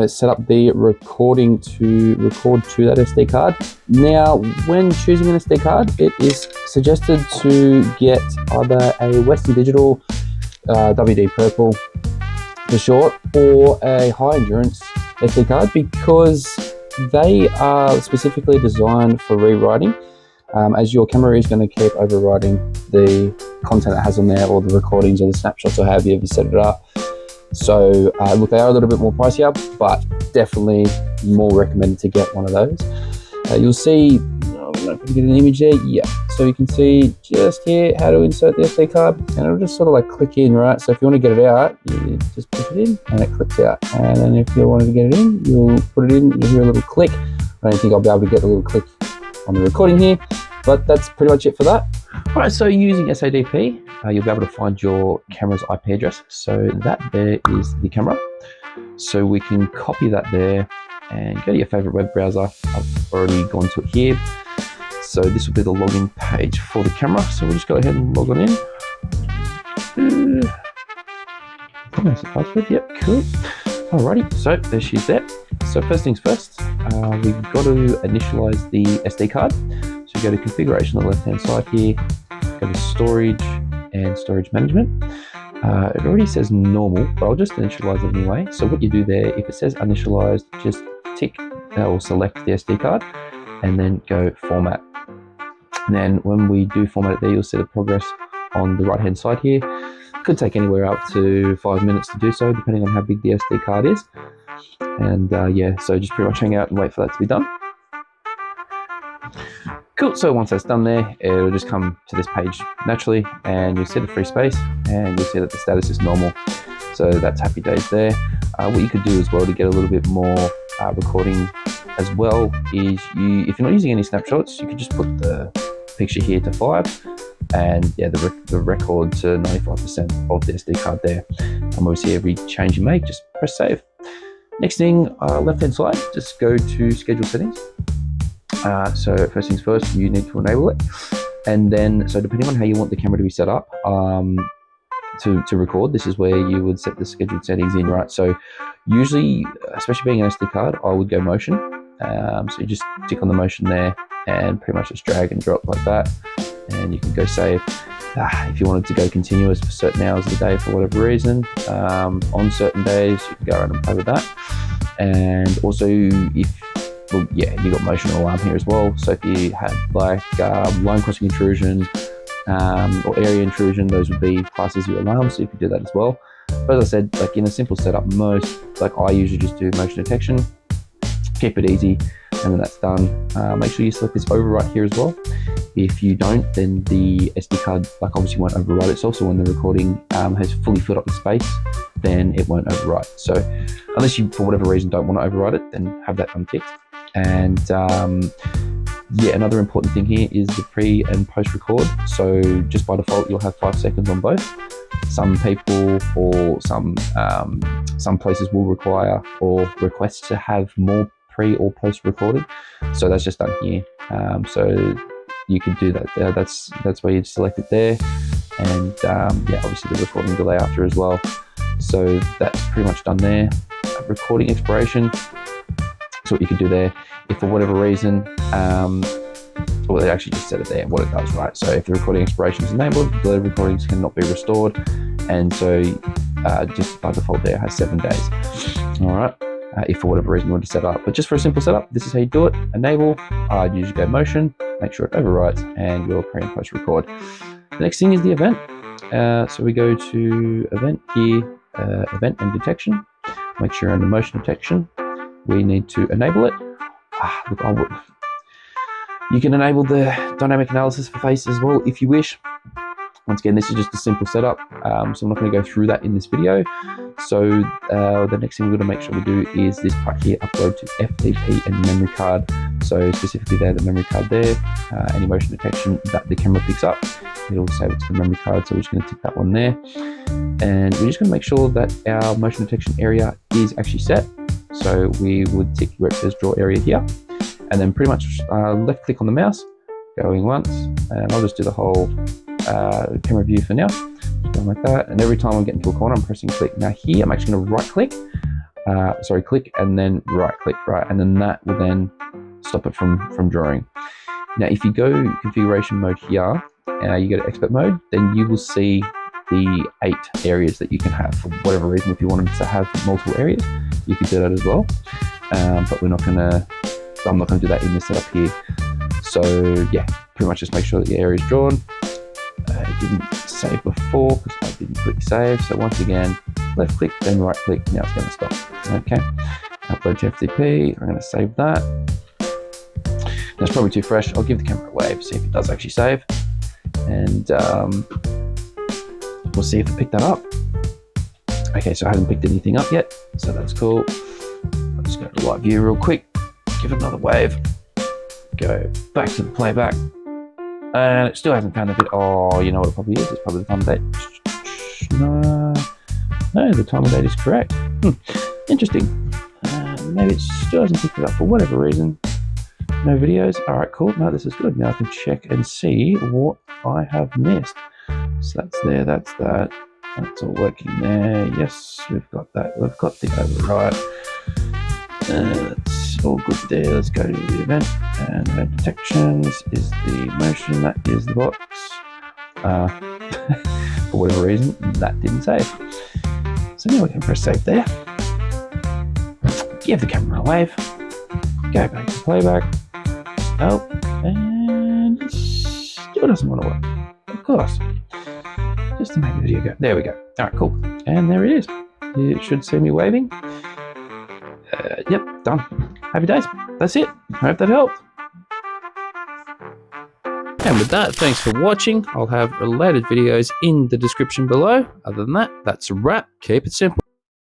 set up the recording to record to that SD card. Now, when choosing an SD card, it is suggested to get either a Western Digital, WD Purple for short, or a high endurance SD card, because they are specifically designed for rewriting, as your camera is going to keep overwriting the content it has on there, or the recordings or the snapshots, or however you ever set it up. So look, they are a little bit more pricier, but definitely more recommended to get one of those. You'll see, I'm going to get an image there, yeah. So you can see just here how to insert the SD card, and it'll just sort of like click in, right? So if you want to get it out, you just push it in and it clicks out. And then if you wanted to get it in, you'll put it in, you'll hear a little click. I don't think I'll be able to get a little click on the recording here, but that's pretty much it for that. All right, so using SADP, you'll be able to find your camera's IP address. So that there is the camera. So we can copy that there and go to your favorite web browser. I've already gone to it here. So this will be the login page for the camera. So we'll just go ahead and log on in. That's the password, yep, cool. Alrighty, so there she's there. So first things first, we've got to initialize the SD card. So you go to configuration on the left-hand side here, go to storage and storage management. It already says normal, but I'll just initialize it anyway. So what you do there, if it says initialized, just tick or select the SD card and then go format. And then when we do format it there, you'll see the progress on the right-hand side here. Could take anywhere up to 5 minutes to do so, depending on how big the SD card is. And yeah, so just pretty much hang out and wait for that to be done. Cool, so once that's done there, it'll just come to this page naturally, and you'll see the free space, and you'll see that the status is normal. So that's happy days there. What you could do as well to get a little bit more recording as well is, if you're not using any snapshots, you could just put the picture here to 5, and yeah, the record to 95% of the SD card there. And obviously every change you make, just press save. Next thing, left-hand side, just go to schedule settings. So first things first, you need to enable it. And then, so depending on how you want the camera to be set up to record, this is where you would set the scheduled settings in, right? So usually, especially being an SD card, I would go motion. So you just tick on the motion there and pretty much just drag and drop like that. And you can go save. If you wanted to go continuous for certain hours of the day for whatever reason, on certain days, you can go around and play with that. And also, well, yeah, you got motion alarm here as well. So if you had like line crossing intrusion or area intrusion, those would be classed as your alarms. So you could do that as well. But as I said, like in a simple setup, I usually just do motion detection, keep it easy, and then that's done. Make sure you select this overwrite here as well. If you don't, then the SD card obviously won't overwrite itself. So when the recording has fully filled up the space, then it won't overwrite. So unless you, for whatever reason, don't want to overwrite it, then have that unticked. And yeah, another important thing here is the pre and post record. So just by default, you'll have 5 seconds on both. Some people or some places will require or request to have more pre or post recorded. So that's just done here. So you can do that there. That's where you'd select it there. And yeah, obviously the recording delay after as well. So that's pretty much done there. Recording expiration. So what you can do there, if for whatever reason, well, they actually just set it there, what it does, right? So if the recording expiration is enabled, the recordings cannot be restored. And so just by default there, it has 7 days. All right, if for whatever reason you want to set it up. But just for a simple setup, this is how you do it. Enable, usually go motion, make sure it overwrites, and your pre and post record. The next thing is the event. So we go to event here, event and detection. Make sure you're under motion detection. We need to enable it. Look, you can enable the dynamic analysis for face as well if you wish. Once again, this is just a simple setup, so I'm not going to go through that in this video. So the next thing we're going to make sure we do is this part here, upload to FTP and memory card. So specifically there, the memory card there, any motion detection that the camera picks up, it'll save it to the memory card. So we're just going to tick that one there. And we're just going to make sure that our motion detection area is actually set. So we would tick where it says draw area here, and then pretty much left click on the mouse, going once, and I'll just do the whole camera view for now, just going like that. And every time I get into a corner, I'm pressing click. Now here, I'm actually going to right click click and then right click, right, and then that will then stop it from drawing. Now, if you go configuration mode here, you go to expert mode, then you will see the 8 areas that you can have. For whatever reason, if you wanted to have multiple areas, you could do that as well. But I'm not gonna do that in this setup here. So yeah, pretty much just make sure that your area is drawn. It didn't save before because I didn't click save. So once again, left click, then right click. Now it's going to stop. Okay, upload to FTP. I'm going to save that. That's probably too fresh. I'll give the camera a wave, see if it does actually save, and we'll see if it picked that up. Okay, so I haven't picked anything up yet, so that's cool. I'll just go to live view real quick, give it another wave, go back to the playback, and it still hasn't found the bit. Oh, you know what it probably is? It's probably the time of date. No, the time of date is correct. Interesting. Maybe it still hasn't picked it up for whatever reason. No videos. All right, cool. No, this is good. Now I can check and see what I have missed. So that's there. That's that. That's all working there. Yes, we've got that. We've got the override. That's all good there. Let's go to the event. And event detections is the motion. That is the box. For whatever reason, that didn't save. So now we can press save there. Give the camera a wave. Go back to playback. Oh, and it still doesn't want to work. Of course. Just to make the video go. There we go. All right, cool. And there it is. You should see me waving. Yep, done. Happy days. That's it. I hope that helped. And with that, thanks for watching. I'll have related videos in the description below. Other than that, that's a wrap. Keep it simple.